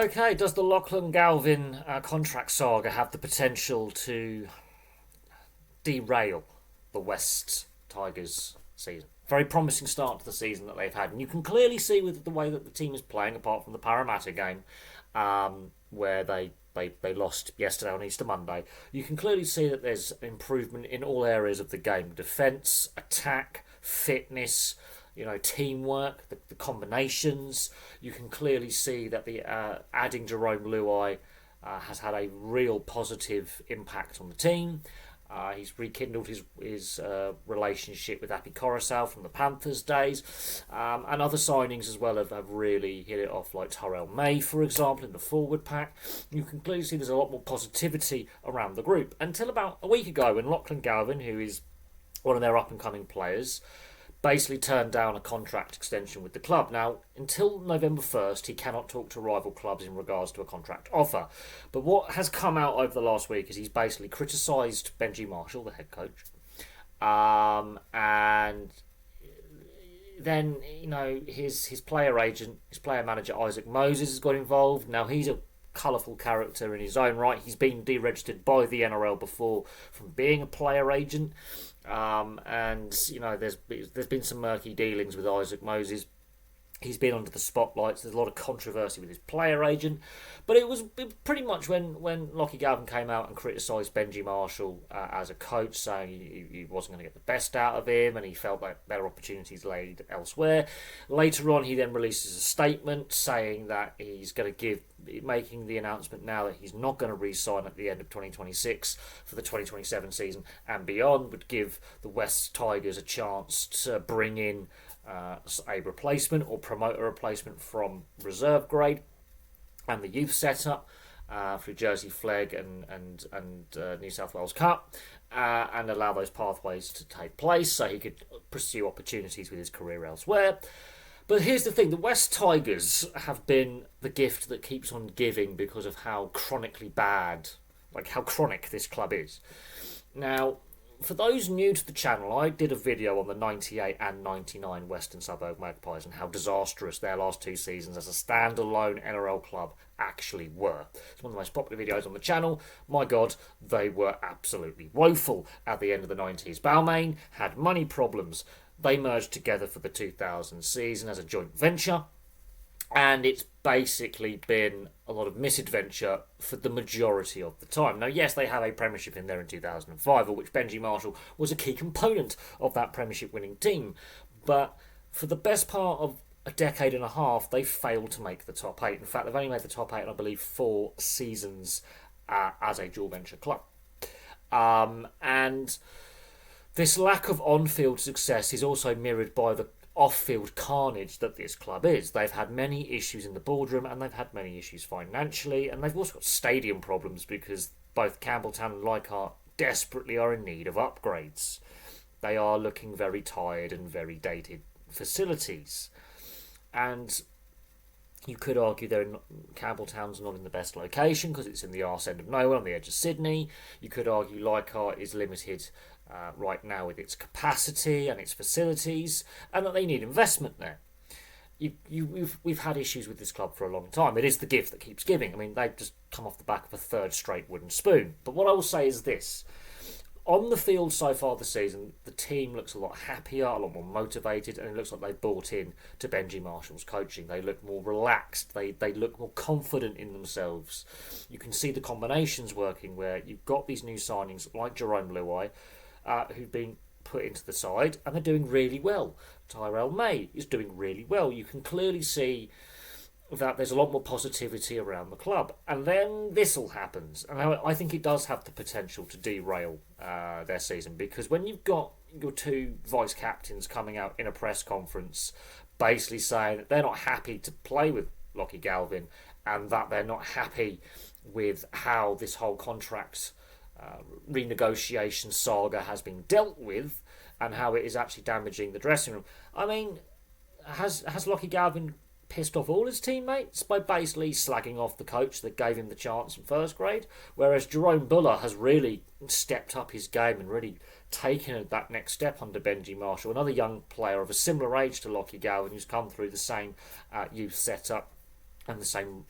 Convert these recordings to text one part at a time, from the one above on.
Okay, does the Lachlan Galvin contract saga have the potential to derail the West Tigers season? Very promising start to the season that they've had, and you can clearly see with the way that the team is playing, apart from the Parramatta game, where they lost yesterday on Easter Monday. You can clearly see that there's improvement in all areas of the game: defence, attack, fitness, teamwork, the combinations. You can clearly see that the adding Jerome Luai has had a real positive impact on the team. He's rekindled his relationship with Api Coruscant from the Panthers days, and other signings as well have really hit it off, like Derail, for example, in the forward pack. You can clearly see there's a lot more positivity around the group. Until about a week ago, when Lachlan Galvin, who is one of their up-and-coming players, basically turned down a contract extension with the club. Now, until November 1st, he cannot talk to rival clubs in regards to a contract offer. But what has come out over the last week is he's basically criticised Benji Marshall, the head coach. And then, his player agent, his player manager, Isaac Moses, has got involved. Now, he's a colourful character in his own right. He's been deregistered by the NRL before from being a player agent. There's been some murky dealings with Isaac Moses. He's been under the spotlights. There's a lot of controversy with his player agent. But it was pretty much when Lockie Galvin came out and criticised Benji Marshall as a coach, saying he wasn't going to get the best out of him and he felt like better opportunities laid elsewhere. Later on, he then releases a statement saying that he's going to making the announcement now that he's not going to re-sign at the end of 2026 for the 2027 season and beyond, would give the West Tigers a chance to bring in a replacement or promote a replacement from reserve grade and the youth setup through Jersey Flegg and New South Wales Cup, and allow those pathways to take place so he could pursue opportunities with his career elsewhere. But here's the thing: the West Tigers have been the gift that keeps on giving because of how chronically bad, how chronic this club is. Now, for those new to the channel, I did a video on the 98 and 99 Western Suburb Magpies and how disastrous their last two seasons as a standalone NRL club actually were. It's one of the most popular videos on the channel. My God, they were absolutely woeful at the end of the 90s. Balmain had money problems. They merged together for the 2000 season as a joint venture, and it's basically been a lot of misadventure for the majority of the time. Now, yes, they had a premiership in there in 2005, of which Benji Marshall was a key component of that premiership winning team, but for the best part of a decade and a half, they failed to make the top eight. In fact, they've only made the top eight in, I believe, 4 seasons as a dual venture club. And this lack of on-field success is also mirrored by the off-field carnage that this club is. They've had many issues in the boardroom and they've had many issues financially, and they've also got stadium problems because both Campbelltown and Leichhardt desperately are in need of upgrades. They are looking very tired and very dated facilities, and you could argue Campbelltown's not in the best location because it's in the arse end of nowhere on the edge of Sydney. You could argue Leichhardt is limited right now with its capacity and its facilities, and that they need investment there. We've had issues with this club for a long time. It is the gift that keeps giving. I mean, they've just come off the back of a third straight wooden spoon. But what I will say is this: on the field so far this season, the team looks a lot happier, a lot more motivated, and it looks like they've bought in to Benji Marshall's coaching. They look more relaxed. They look more confident in themselves. You can see the combinations working where you've got these new signings like Jerome Luai, who've been put into the side, and they're doing really well. Derail is doing really well. You can clearly see that there's a lot more positivity around the club. And then this all happens. And I think it does have the potential to derail their season, because when you've got your two vice-captains coming out in a press conference basically saying that they're not happy to play with Lockie Galvin and that they're not happy with how this whole contract renegotiation saga has been dealt with and how it is actually damaging the dressing room. I mean, has Lockie Galvin pissed off all his teammates by basically slagging off the coach that gave him the chance in first grade, whereas Jerome Buller has really stepped up his game and really taken that next step under Benji Marshall, another young player of a similar age to Lockie Galvin who's come through the same youth setup and the same,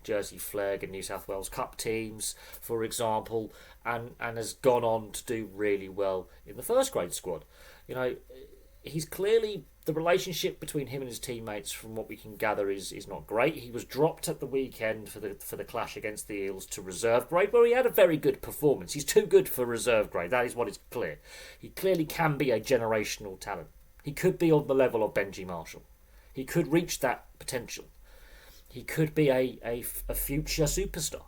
Jersey Flegg and New South Wales Cup teams, for example, and has gone on to do really well in the first grade squad. He's clearly, the relationship between him and his teammates, from what we can gather, is not great. He was dropped at the weekend for the clash against the Eels to reserve grade, where he had a very good performance. He's too good for reserve grade. That is what is clear. He clearly can be a generational talent. He could be on the level of Benji Marshall. He could reach that potential. He could be a future superstar.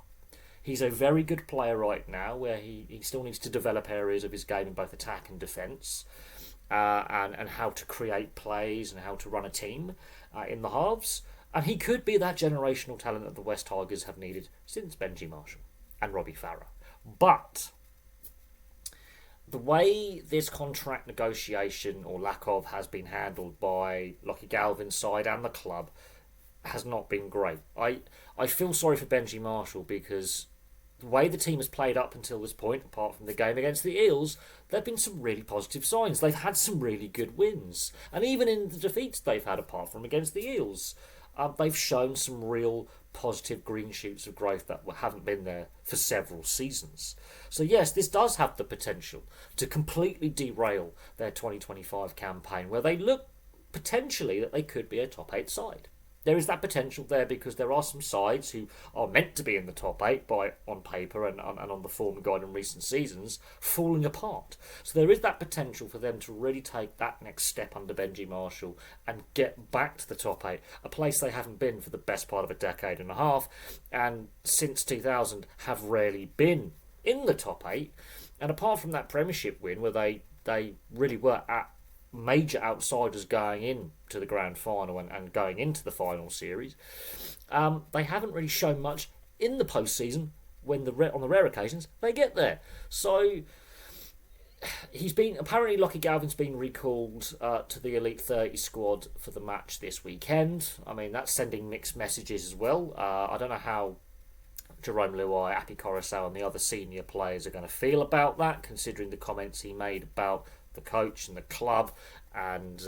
He's a very good player right now, where he still needs to develop areas of his game in both attack and defence, and how to create plays and how to run a team in the halves. And he could be that generational talent that the West Tigers have needed since Benji Marshall and Robbie Farah. But the way this contract negotiation, or lack of, has been handled by Lachie Galvin's side and the club has not been great. I feel sorry for Benji Marshall, because the way the team has played up until this point, apart from the game against the Eels, there have been some really positive signs. They've had some really good wins. And even in the defeats they've had, apart from against the Eels, they've shown some real positive green shoots of growth that haven't been there for several seasons. So yes, this does have the potential to completely derail their 2025 campaign, where they look potentially that they could be a top 8 side. There is that potential there, because there are some sides who are meant to be in the top 8 on paper and on the form guide in recent seasons falling apart. So there is that potential for them to really take that next step under Benji Marshall and get back to the top 8, a place they haven't been for the best part of a decade and a half, and since 2000 have rarely been in the top 8. And apart from that Premiership win, where they really were at major outsiders going in to the grand final and going into the final series, they haven't really shown much in the postseason when on the rare occasions they get there. So apparently Lachie Galvin's been recalled to the Elite 30 squad for the match this weekend. I mean, that's sending mixed messages as well. I don't know how Jerome Luai, Api Coruscant and the other senior players are going to feel about that, considering the comments he made about the coach and the club, and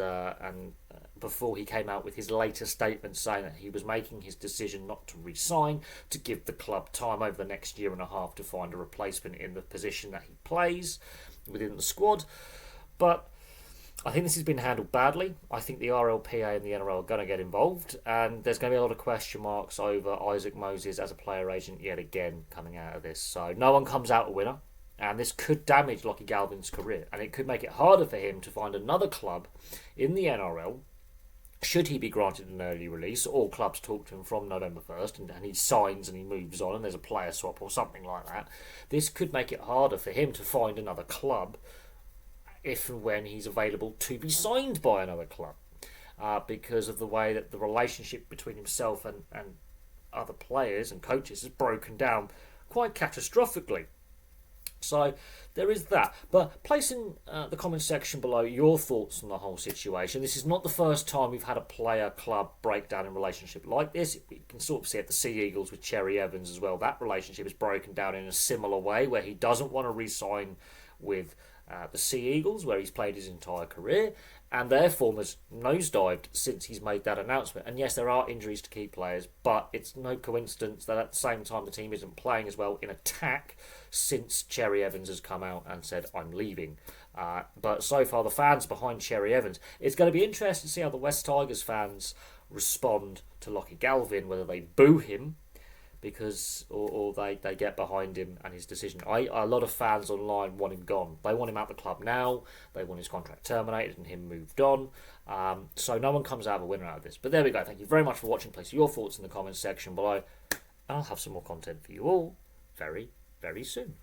before he came out with his latest statement saying that he was making his decision not to re-sign, to give the club time over the next year and a half to find a replacement in the position that he plays within the squad. But I think this has been handled badly. I think the RLPA and the NRL are going to get involved, and there's going to be a lot of question marks over Isaac Moses as a player agent yet again coming out of this. So no one comes out a winner. And this could damage Lachie Galvin's career, and it could make it harder for him to find another club in the NRL, should he be granted an early release. All clubs talk to him from November 1st, and he signs and he moves on, and there's a player swap or something like that. This could make it harder for him to find another club if and when he's available to be signed by another club, because of the way that the relationship between himself and other players and coaches has broken down quite catastrophically. So there is that. But place in the comment section below your thoughts on the whole situation. This is not the first time we've had a player-club breakdown in relationship like this. You can sort of see at the Sea Eagles with Cherry Evans as well. That relationship is broken down in a similar way, where he doesn't want to re-sign with the Sea Eagles, where he's played his entire career, and their form has nosedived since he's made that announcement. And yes, there are injuries to key players, but it's no coincidence that at the same time the team isn't playing as well in attack since Cherry Evans has come out and said, I'm leaving. But so far, the fans behind Cherry Evans, it's going to be interesting to see how the West Tigers fans respond to Lachie Galvin, whether they boo him or they get behind him and his decision. A lot of fans online want him gone. They want him out the club now. They want his contract terminated and him moved on. So no one comes out a winner out of this. But there we go. Thank you very much for watching. Place your thoughts in the comments section below. And I'll have some more content for you all very, very soon.